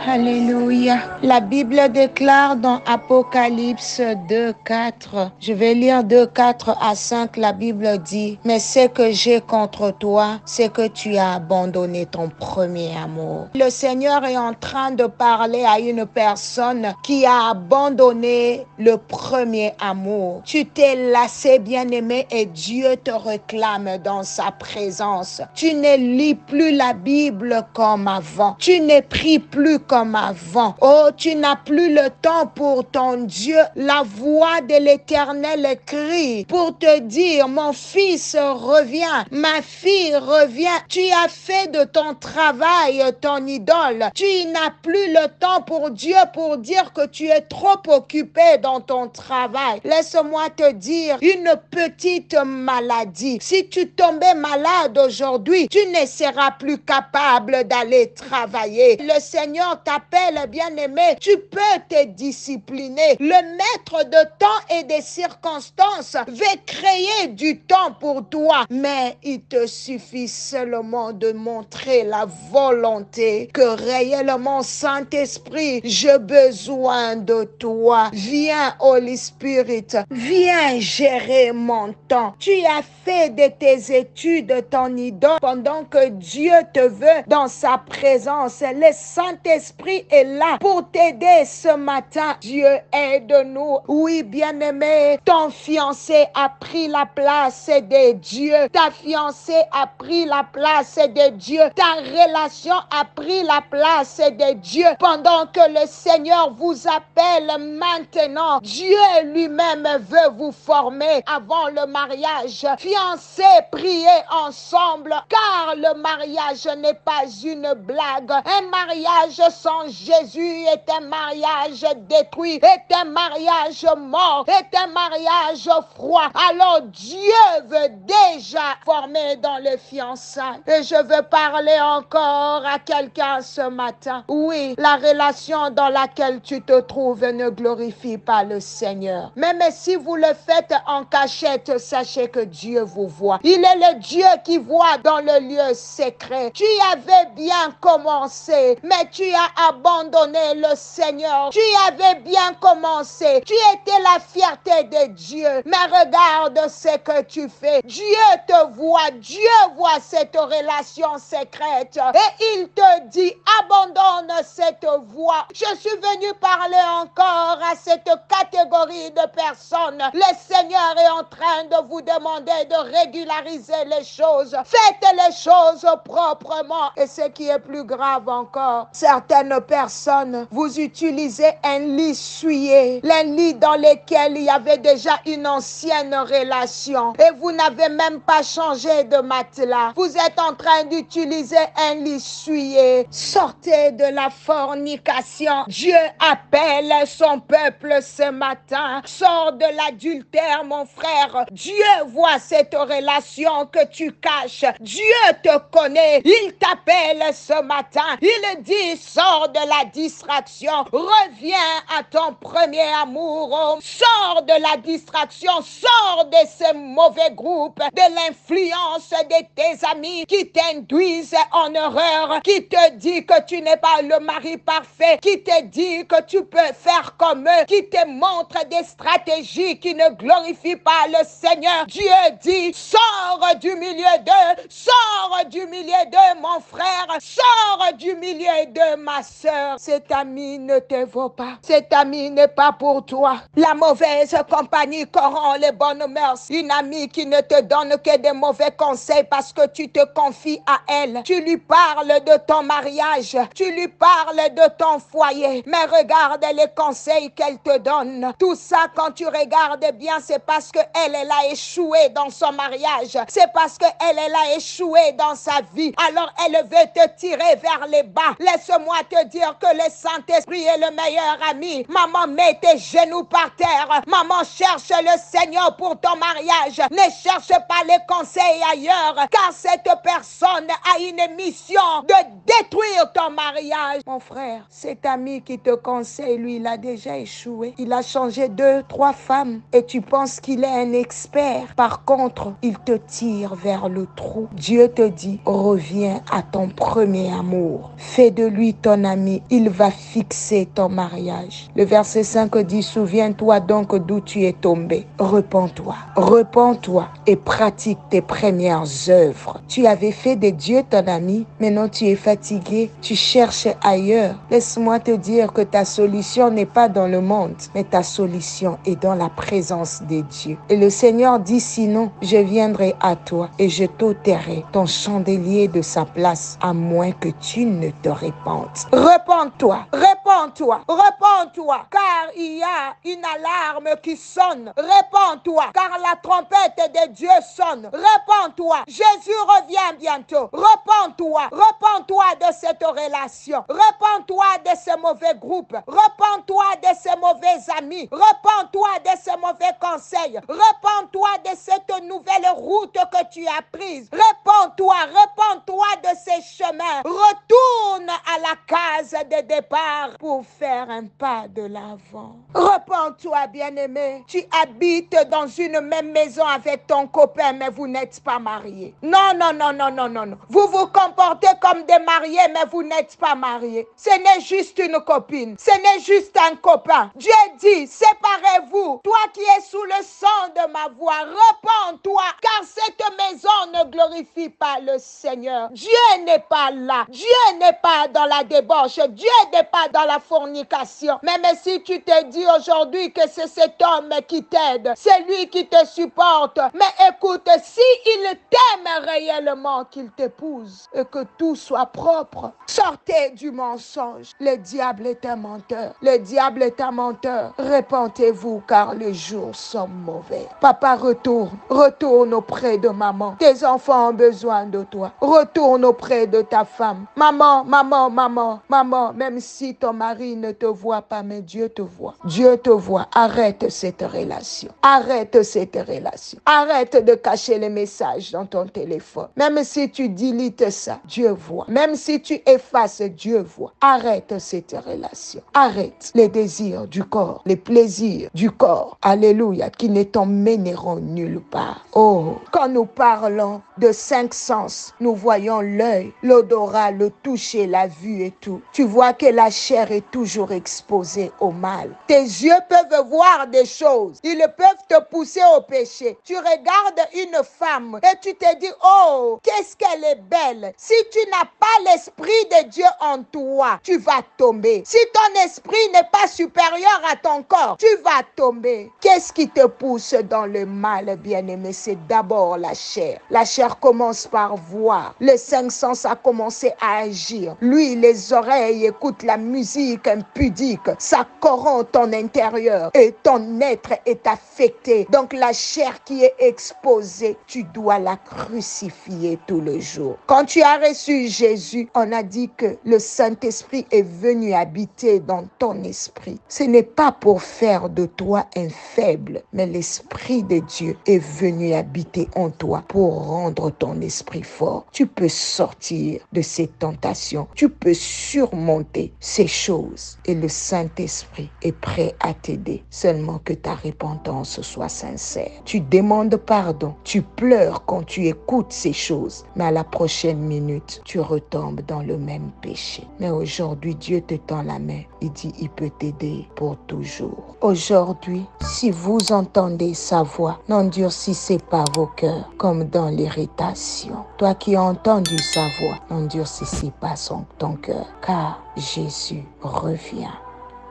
Alléluia. La Bible déclare dans Apocalypse 2:4, je vais lire 2:4 à 5, la Bible dit, mais ce que j'ai contre toi, c'est que tu as abandonné ton premier amour. Le Seigneur est en train de parler à une personne qui a abandonné le premier amour. Tu t'es lassé, bien-aimé, et Dieu te réclame dans sa présence. Tu ne lis plus la Bible comme avant. Tu ne pries plus comme avant. Oh, tu n'as plus le temps pour ton Dieu. La voix de l'Éternel crie pour te dire, mon fils revient, ma fille revient. Tu as fait de ton travail ton idole. Tu n'as plus le temps pour Dieu pour dire que tu es trop occupé dans ton travail. Laisse-moi te dire, une petite maladie. Si tu tombais malade aujourd'hui, tu ne seras plus capable d'aller travailler. Le Seigneur t'appelle, bien-aimé. Tu peux te discipliner. Le maître de temps et des circonstances veut créer du temps pour toi, mais il te suffit seulement de montrer la volonté que réellement, Saint-Esprit, j'ai besoin de toi. Viens, Holy Spirit, viens gérer mon temps. Tu as fait de tes études ton idole pendant que Dieu te veut dans sa présence. Le Saint-Esprit est là pour t'aider ce matin. Dieu aide-nous. Oui, bien-aimé, ton fiancé a pris la place de Dieu. Ta fiancée a pris la place de Dieu. Ta relation a pris la place de Dieu. Pendant que le Seigneur vous appelle maintenant, Dieu lui-même veut vous former avant le mariage. Fiancés, priez ensemble, car le mariage n'est pas une blague. Un mariage sans Jésus est un mariage détruit, est un mariage mort, est un mariage froid. Alors Dieu veut déjà former dans le fiançailles. Et je veux parler encore à quelqu'un ce matin. Oui, la relation dans laquelle tu te trouves ne glorifie pas le Seigneur. Même si vous le faites en cachette, sachez que Dieu vous voit. Il est le Dieu qui voit dans le lieu secret. Tu avais bien commencé, mais tu as abandonné le Seigneur. Tu avais bien commencé. Tu étais la fierté de Dieu. Mais regarde ce que tu fais. Dieu te voit. Dieu voit cette relation secrète. Et il te dit, abandonne cette voie. Je suis venu parler encore à cette catégorie de personnes. Le Seigneur est en train de vous demander de régulariser les choses. Faites les choses proprement. Et ce qui est plus grave encore, certaines personnes, vous utilisez un lit souillé, un lit dans lequel il y avait déjà une ancienne relation et vous n'avez même pas changé de matelas. Vous êtes en train d'utiliser un lit souillé. Sortez de la fornication. Dieu appelle son peuple ce matin. Sors de l'adultère, mon frère. Dieu voit cette relation que tu caches. Dieu te connaît. Il t'appelle ce matin. Il dit, sors de la distraction. Reviens à ton premier amour. Sors de la distraction. Sors de ce mauvais groupe, de l'influence de tes amis qui t'induisent en erreur, qui te dit que tu n'es pas le mari parfait, qui te dit que tu peux faire comme eux, qui te montre des stratégies qui ne glorifient pas le Seigneur. Dieu dit, sors du milieu d'eux, sors du milieu d'eux, mon frère, sors du milieu de ma sœur. Cet ami ne te vaut pas. Cet ami n'est pas pour toi. La mauvaise compagnie corrompt les bonnes mœurs. Une amie qui ne te donne que des mauvais conseils parce que tu te confies à elle. Tu lui parles de ton mariage. Tu lui parles de ton foyer. Mais regarde les conseils qu'elle te donne. Tout ça, quand tu regardes bien, c'est parce qu'elle a échoué dans son mariage. C'est parce qu'elle a échoué dans sa vie. Alors, elle veut te tirer vers les bas. Laisse-moi te dire que le Saint-Esprit est le meilleur ami. Maman, mets tes genoux par terre. Maman, cherche le Seigneur pour ton mariage. Ne cherche pas les conseils ailleurs, car cette personne a une mission de détruire ton mariage. mariage, mon frère. Cet ami qui te conseille, lui, il a déjà échoué. Il a changé 2, 3 femmes et tu penses qu'il est un expert. Par contre, il te tire vers le trou. Dieu te dit, reviens à ton premier amour. Fais de lui ton ami. Il va fixer ton mariage. Le verset 5 dit, souviens-toi donc d'où tu es tombé. Repens-toi. Repens-toi et pratique tes premières œuvres. Tu avais fait de Dieu ton ami. Maintenant tu es fatigué. Tu cherches ailleurs. Laisse-moi te dire que ta solution n'est pas dans le monde, mais ta solution est dans la présence de Dieu. Et le Seigneur dit, sinon, je viendrai à toi et je t'ôterai ton chandelier de sa place, à moins que tu ne te répandes. Repens-toi, repens-toi, repens-toi, car il y a une alarme qui sonne. Repens-toi, car la trompette de Dieu sonne. Repens-toi, Jésus revient bientôt. Repens-toi, repens-toi de cette relation. Repens-toi de ce mauvais groupe. Repens-toi de ces mauvais amis. Repens-toi de ces mauvais conseils. Repens-toi de cette nouvelle route que tu as prise. Repens-toi, repens-toi de ces chemins. Retourne à la case de départ pour faire un pas de l'avant. Repens-toi, bien-aimé. Tu habites dans une même maison avec ton copain, mais vous n'êtes pas mariés. Non, non, non, non, non, non, non. Vous vous comportez comme des mariés, mais vous n'êtes pas mariés. Ce n'est juste une copine. Ce n'est juste un copain. Dieu dit, séparez-vous. Toi qui es sous le sang de ma voix, repens-toi, car cette maison ne glorifie pas le Seigneur. Dieu n'est pas là. Dieu n'est pas dans la débauche. Dieu n'est pas dans la fornication. Même si tu te dis aujourd'hui que c'est cet homme qui t'aide, c'est lui qui te supporte. Mais écoute, si il t'aime réellement, qu'il t'épouse et que tout soit propre, sortez du mensonge. Le diable est un menteur. Le diable est un menteur. Repentez-vous car les jours sont mauvais. Papa, retourne auprès de maman. Tes enfants ont besoin de toi. Retourne auprès de ta femme. Maman, maman, maman, maman, même si ton mari ne te voit pas, mais Dieu te voit. Dieu te voit. Arrête cette relation. Arrête cette relation. Arrête de cacher les messages dans ton téléphone. Même si tu deletes ça, Dieu voit. Même si tu effaces, Dieu voit. Arrête cette relation. Arrête les désirs du corps, les plaisirs du corps. Alléluia, qui ne t'emmèneront nulle part. Oh, quand nous parlons de 5 sens, nous voyons l'œil, l'odorat, le toucher, la vue et tout. Tu vois que la chair est toujours exposée au mal. Tes yeux peuvent voir des choses. Ils peuvent te pousser au péché. Tu regardes une femme et tu te dis, oh, qu'est-ce qu'elle est belle. Si tu n'as pas l'esprit de Dieu en toi, tu vas tomber. Si ton esprit n'est pas supérieur à ton corps, tu vas tomber. Qu'est-ce qui te pousse dans le mal, bien-aimé? C'est d'abord la chair. La chair commence par voir. Les 5 sens a commencé à agir. Lui, les oreilles écoutent la musique impudique. Ça corrompt ton intérieur et ton être est affecté. Donc la chair qui est exposée, tu dois la crucifier tout le jour. Quand tu as reçu Jésus, on a dit que le Saint-Esprit est venu habiter dans ton esprit. Ce n'est pas pour faire de toi un faible, mais l'Esprit de Dieu est venu habiter en toi pour rendre ton esprit fort. Tu peux sortir de ces tentations. Tu peux surmonter ces choses. Et le Saint-Esprit est prêt à t'aider. Seulement que ta repentance soit sincère. Tu demandes pardon. Tu pleures quand tu écoutes ces choses. Mais à la prochaine minute, tu retombes dans le même péché. Mais aujourd'hui, Dieu te tend la main. Il dit, il peut t'aider pour toujours. Aujourd'hui, si vous entendez sa voix, n'endurcissez pas vos cœurs comme dans l'irritation. Toi qui as entendu sa voix, n'endurcissez pas ton cœur, car Jésus revient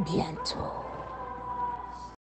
bientôt.